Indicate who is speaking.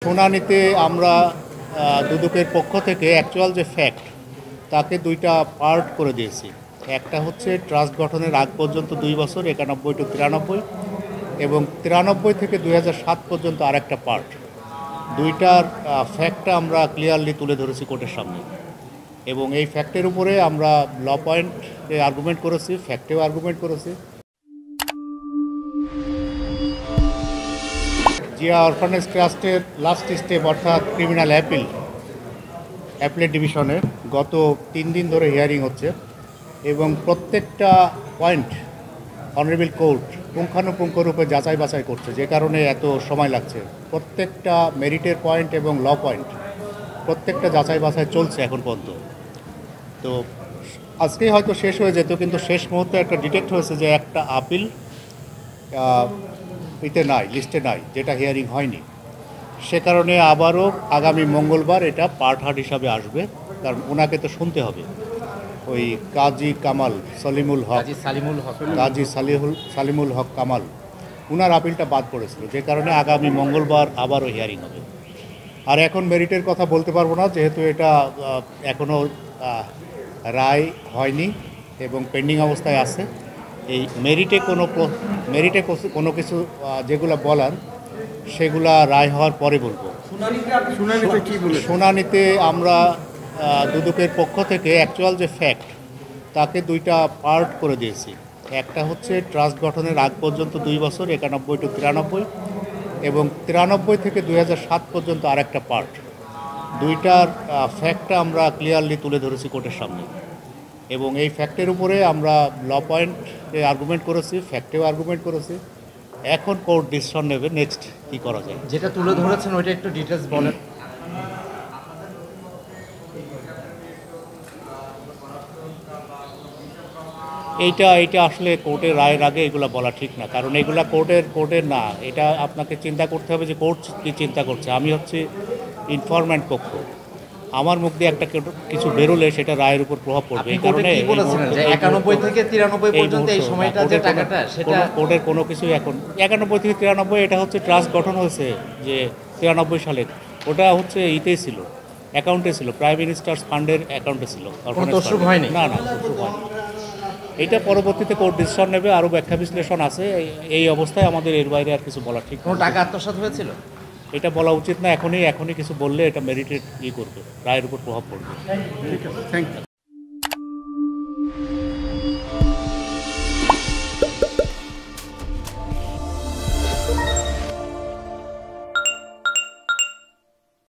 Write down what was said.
Speaker 1: শুনানিতে আমরা দুদকের পক্ষ থেকে অ্যাকচুয়াল যে ফ্যাক্ট তাকে দুইটা পার্ট করে দিয়েছি। একটা হচ্ছে ট্রাস্ট গঠনের আগ পর্যন্ত 2 বছর 91 টু 93 এবং 93 থেকে 2007 পর্যন্ত আরেকটা পার্ট। দুইটার ফ্যাক্টটা আমরা ক্লিয়ারলি তুলে ধরেছি কোর্টের সামনে এবং এই ফ্যাক্টের উপরে আমরা ল পয়েন্টে আর্গুমেন্ট করেছি, ফ্যাক্টেও আর্গুমেন্ট করেছি। জিয়া অরফানেজ ট্রাস্টের লাস্ট স্টেপ অর্থাৎ ক্রিমিনাল অ্যাপিলেট ডিভিশনে গত 3 দিন ধরে হিয়ারিং হচ্ছে এবং প্রত্যেকটা পয়েন্ট অনারেবল কোর্ট পুঙ্খানুপুঙ্খরূপে যাচাই বাছাই করছে, যে কারণে এত সময় লাগছে। প্রত্যেকটা মেরিটের পয়েন্ট এবং ল পয়েন্ট প্রত্যেকটা যাচাই বাছাই চলছে এখন পর্যন্ত। তো আজকেই হয়তো শেষ হয়ে যেত, কিন্তু শেষ মুহূর্তে একটা ডিটেক্ট হয়েছে যে একটা আপিল নাই, লিস্টে নাই, যেটা হিয়ারিং হয়নি। সে কারণে আবারও আগামী মঙ্গলবার এটা পার্ট হার্ট হিসাবে আসবে, কারণ ওনাকে তো শুনতে হবে। ওই কাজী সালিমুল হক কামাল উনার আপিলটা বাদ পড়েছিল, যে কারণে আগামী মঙ্গলবার আবারও হিয়ারিং হবে। আর এখন মেরিটের কথা বলতে পারবো না, যেহেতু এটা এখনও রায় হয়নি এবং পেন্ডিং অবস্থায় আছে। এই মেরিটে কোনো কিছু যেগুলো বলার সেগুলা রায় হওয়ার পরে বলবো। শুনানিতে আমরা দুদকের পক্ষ থেকে অ্যাকচুয়াল যে ফ্যাক্ট তাকে দুইটা পার্ট করে দিয়েছি। একটা হচ্ছে ট্রাস্ট গঠনের আগ পর্যন্ত 2 বছর 91 টু 93 এবং 93 থেকে 2007 পর্যন্ত আরেকটা পার্ট। দুইটার ফ্যাক্টটা আমরা ক্লিয়ারলি তুলে ধরেছি কোর্টের সামনে এবং এই ফ্যাক্টের উপরে আমরা ল পয়েন্টে আর্গুমেন্ট করেছি, ফ্যাক্টেও আর্গুমেন্ট করেছি। এখন কোর্ট ডিসিশন নেবে নেক্সট কী করা যায়।
Speaker 2: যেটা তুলে ধরেছেন ওইটা একটু ডিটেলস বলেন।
Speaker 1: এইটা আসলে কোর্টের রায়ের আগে এগুলো বলা ঠিক না, কারণ এগুলা কোর্টের না। এটা আপনাকে চিন্তা করতে হবে যে কোর্ট কী চিন্তা করছে। আমি হচ্ছে ইনফরম্যান্ট পক্ষ, আমার মুখ দিয়ে একটা কিছু বেরোলে সেটা রায়ের উপর প্রভাব পড়বে। এই কারণে
Speaker 2: কি বলেছিলেন যে 91 থেকে 93 পর্যন্ত এই সময়টা যে টাকাটা সেটা
Speaker 1: কোর্টের কোনো কিছু এখন 91 থেকে 93 এটা হচ্ছে ট্রাস্ট গঠন হয়েছে যে 93 সালে। ওটা হচ্ছে ছিল, অ্যাকাউন্টে ছিল, প্রাইম মিনিস্টার্স ফান্ডের অ্যাকাউন্টে ছিল। না, এটা পরবর্তীতে কোর্ট ডিসিশন নেবে, আরও ব্যাখ্যা বিশ্লেষণ আছে। এই অবস্থায় আমাদের এর বাইরে আর কিছু বলা ঠিক।
Speaker 2: কোনো টাকা আত্মসাৎ হয়েছিল
Speaker 1: এটা বলা উচিত না। এখনই কিছু বললে এটা মেরিটেড করবে, রায়ের উপর প্রভাব পড়বে।
Speaker 3: ঠিক আছে, থ্যাংক ইউ।